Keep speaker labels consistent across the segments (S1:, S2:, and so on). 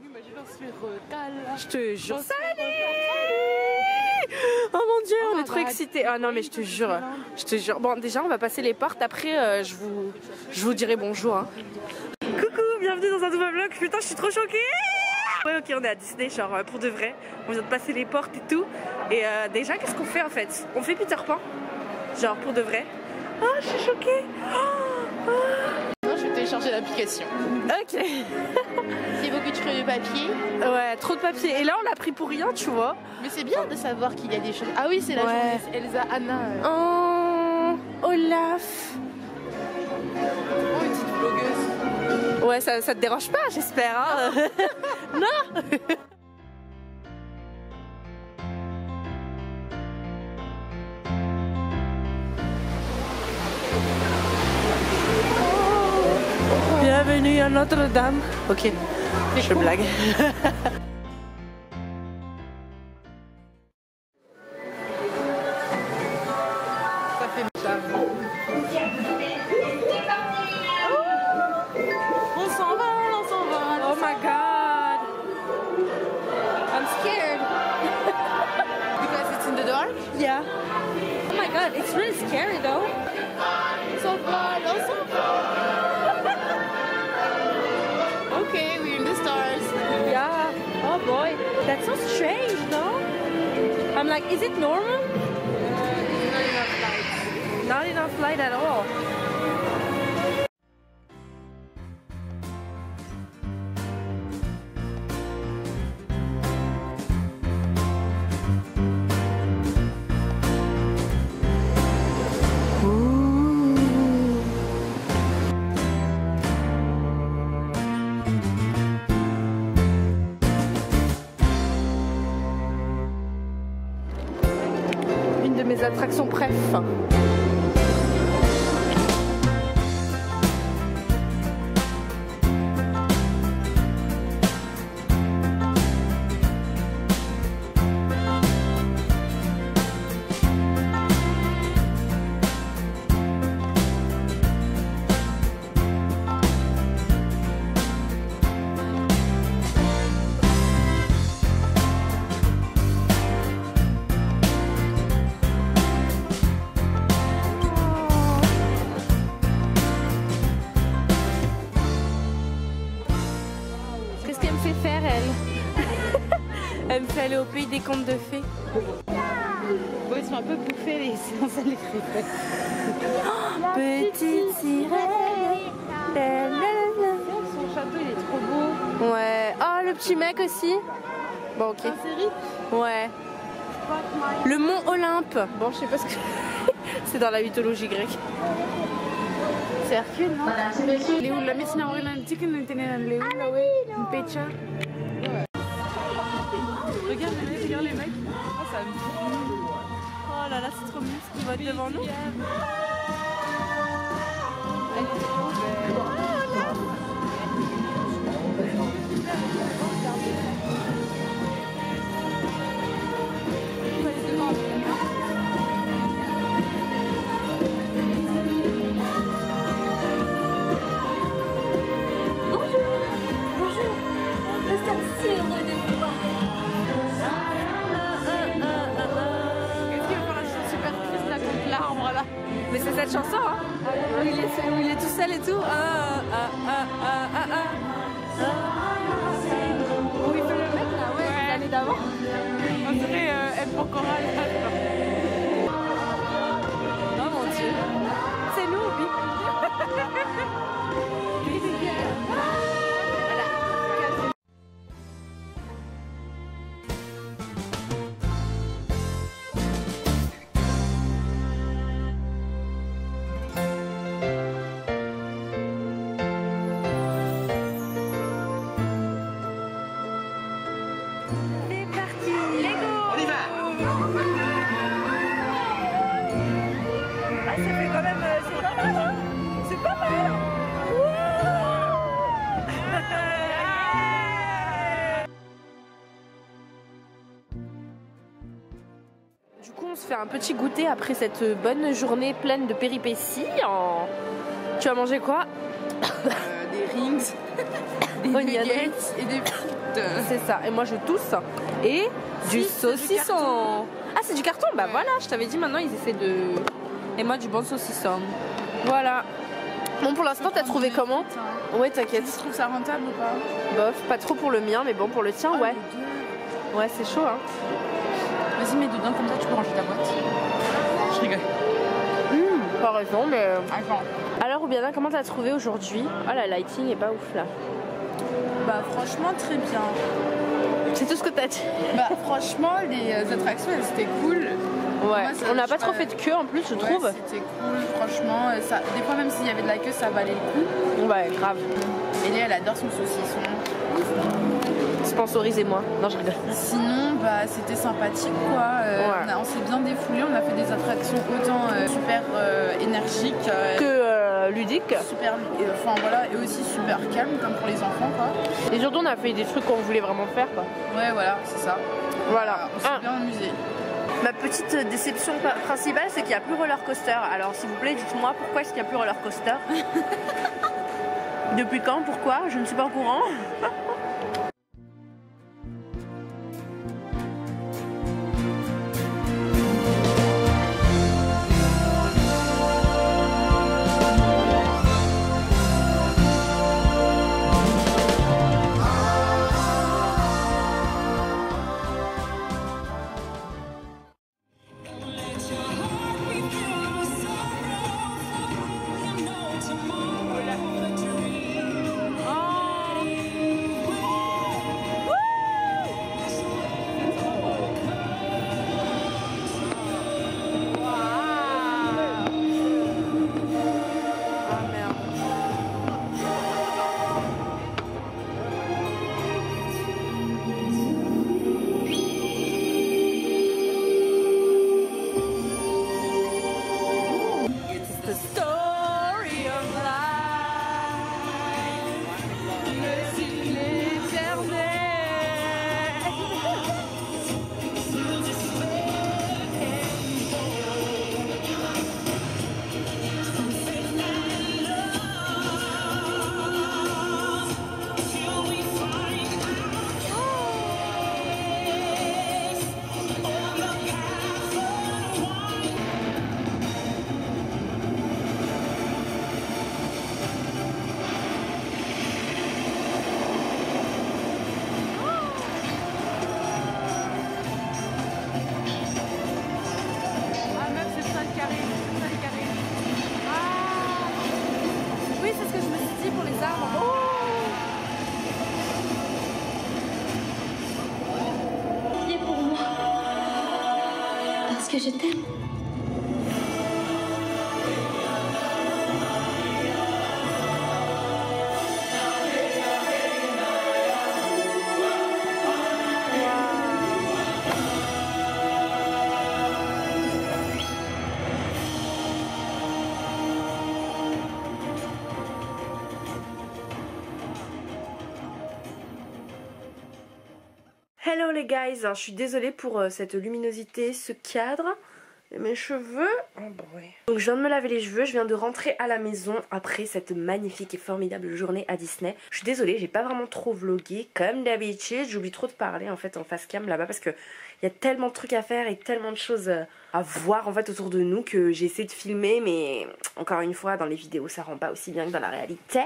S1: Imagine on se fait recal.
S2: Je te jure. Salut! Oh mon dieu, on est trop excités. Ah non mais je te jure. Bon déjà on va passer les portes, après je vous dirai bonjour. Hein. Coucou, bienvenue dans un nouveau vlog. Putain je suis trop choquée. Ouais ok, on est à Disney, genre pour de vrai. On vient de passer les portes et tout. Et déjà qu'est-ce qu'on fait en fait? On fait Peter Pan. Genre pour de vrai. Oh je suis choquée.
S1: Non, je vais télécharger l'application.
S2: Ok.
S1: C'est beaucoup de papier.
S2: Ouais, trop de papier. Et là on l'a pris pour rien, tu vois.
S1: Mais c'est bien de savoir qu'il y a des choses. Ah oui, c'est la journée Elsa Anna.
S2: Oh, Olaf.
S1: Oh, une petite blogueuse.
S2: Ouais, ça te dérange pas, j'espère. Hein. Non. Bienvenue à Notre-Dame. Ok, je blague.
S1: Ça fait bizarre. On s'en va.
S2: Oh my god. I'm scared.
S1: Because it's in the dark.
S2: Yeah. Oh my god, it's really scary though.
S1: So far. Okay, we're in the stars.
S2: Yeah. Oh boy, that's so strange, no? I'm like, is it normal?
S1: Not enough lights.
S2: Not enough light at all. Une de mes attractions préf. Qu'est-ce qu'elle me fait faire, elle? Elle me fait aller au pays des contes de fées.
S1: Bon, ils sont un peu bouffés les séances électriques.
S2: Petite sirène.
S1: Son château, il est trop beau.
S2: Ouais. Oh, le petit mec aussi. Bon, ok.
S1: En série.
S2: Ouais. Le mont Olympe. Bon, je sais pas ce que... C'est dans la mythologie grecque.
S1: C'est Hercule, non? Léo, la médecine romantique, nous tenons Léo, là, ouais. Une pecha. Regarde les mecs. Oh, ça me...
S2: Oh là là, c'est trop mignon ce qui va être devant nous.
S1: Elle est trop belle.
S2: Mais c'est cette chanson, hein, où il est tout seul et tout. Où il fait le mec là, ouais, l'année d'avant.
S1: On dirait M. Pokora.
S2: Oh mon dieu. C'est nous, oui. Du coup, on se fait un petit goûter après cette bonne journée pleine de péripéties. Tu as mangé quoi?
S1: Des rings, des nuggets et des frites.
S2: C'est ça. Et moi je tousse. Et du saucisson. Ah, c'est du carton? Bah voilà, je t'avais dit, maintenant ils essaient de... Et moi du bon saucisson. Voilà. Bon, pour l'instant, t'as trouvé comment? Ouais, t'inquiète.
S1: Tu trouves ça rentable ou pas?
S2: Bof, pas trop pour le mien, mais bon, pour le tien, ouais. Ouais, c'est chaud, hein.
S1: Vas-y, mets dedans, comme ça tu peux ranger ta boîte. Je rigole.
S2: Pas raison, mais...
S1: Attends.
S2: Alors, Oubiana, comment t'as trouvé aujourd'hui? Ah, la lighting est pas ouf, là.
S1: Bah, franchement, très bien.
S2: C'est tout ce que t'as dit?
S1: Bah, franchement, les attractions, elles étaient cool.
S2: Ouais,
S1: moi,
S2: on n'a pas trop fait de queue en plus, je trouve.
S1: C'était cool, franchement. Ça, des fois, même s'il y avait de la queue, ça valait le coup.
S2: Ouais, grave.
S1: Et Léa, elle adore son saucisson.
S2: Sponsorisez-moi. Non, je rigole.
S1: Sinon, bah, c'était sympathique, quoi. On s'est bien défoulé, on a fait des attractions autant super énergiques
S2: que ludiques.
S1: Super, enfin voilà, et aussi super calme, comme pour les enfants, quoi.
S2: Et surtout, on a fait des trucs qu'on voulait vraiment faire, quoi.
S1: Ouais, voilà, c'est ça.
S2: Voilà.
S1: On s'est bien amusé.
S2: Ma petite déception principale, c'est qu'il n'y a plus roller coaster. Alors, s'il vous plaît, dites-moi pourquoi est-ce qu'il n'y a plus roller coaster? Depuis quand? Pourquoi? Je ne suis pas au courant.
S3: Que je t'aime.
S2: Hello les guys, je suis désolée pour cette luminosité, ce cadre. Mes cheveux, oh boy. Donc je viens de me laver les cheveux, je viens de rentrer à la maison après cette magnifique et formidable journée à Disney. Je suis désolée, j'ai pas vraiment trop vlogué comme d'habitude, j'oublie trop de parler en fait en face cam là-bas parce que il y a tellement de trucs à faire et tellement de choses à voir en fait autour de nous que j'ai essayé de filmer, mais encore une fois dans les vidéos ça rend pas aussi bien que dans la réalité.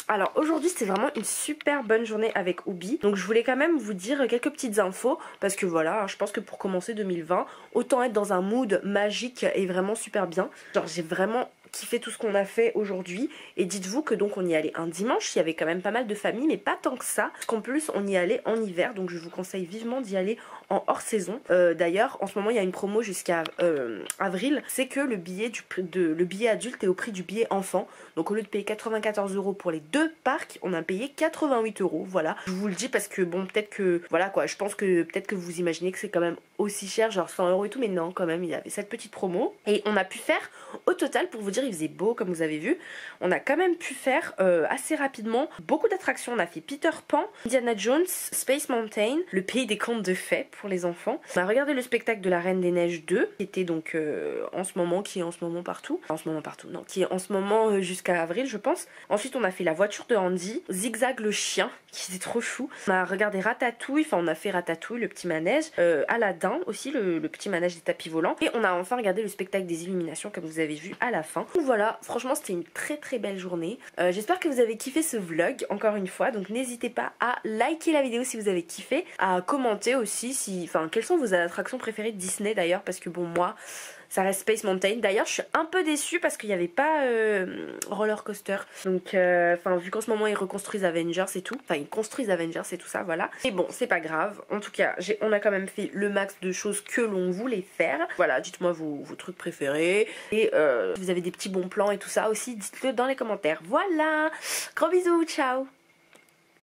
S2: Alors aujourd'hui c'est vraiment une super bonne journée avec Oubi, donc je voulais quand même vous dire quelques petites infos parce que voilà, je pense que pour commencer 2020 autant être dans un mood magique et vraiment super bien. Genre j'ai vraiment kiffé tout ce qu'on a fait aujourd'hui et dites-vous que donc on y allait un dimanche, il y avait quand même pas mal de familles mais pas tant que ça, parce qu'en plus on y allait en hiver, donc je vous conseille vivement d'y aller en hors saison. D'ailleurs en ce moment il y a une promo jusqu'à avril, c'est que le billet le billet adulte est au prix du billet enfant, donc au lieu de payer 94 € pour les deux parcs, on a payé 88 €. Voilà, je vous le dis parce que bon peut-être que voilà quoi, je pense que peut-être que vous imaginez que c'est quand même aussi cher, genre 100 € et tout, mais non quand même il y avait cette petite promo et on a pu faire au total, pour vous dire dire, il faisait beau comme vous avez vu. On a quand même pu faire assez rapidement beaucoup d'attractions. On a fait Peter Pan, Indiana Jones, Space Mountain, le pays des contes de fées pour les enfants. On a regardé le spectacle de la Reine des Neiges 2 qui était donc en ce moment, qui est en ce moment partout. Enfin, en ce moment partout, non, qui est en ce moment jusqu'à avril je pense. Ensuite on a fait la voiture de Andy, Zigzag le chien qui était trop chou. On a regardé Ratatouille, enfin on a fait Ratatouille, le petit manège, Aladdin aussi, le petit manège des tapis volants. Et on a enfin regardé le spectacle des illuminations comme vous avez vu à la fin. Donc voilà, franchement c'était une très belle journée. J'espère que vous avez kiffé ce vlog encore une fois. Donc n'hésitez pas à liker la vidéo si vous avez kiffé, à commenter aussi si, enfin quelles sont vos attractions préférées de Disney d'ailleurs, parce que bon moi ça reste Space Mountain. D'ailleurs je suis un peu déçue parce qu'il n'y avait pas Roller Coaster. Donc enfin vu qu'en ce moment ils reconstruisent Avengers et tout, enfin ils construisent Avengers et tout ça, voilà. Et bon c'est pas grave, en tout cas on a quand même fait le max de choses que l'on voulait faire. Voilà, dites-moi vos trucs préférés et si vous avez des petits bons plans et tout ça aussi, dites-le dans les commentaires. Voilà, gros bisous, ciao.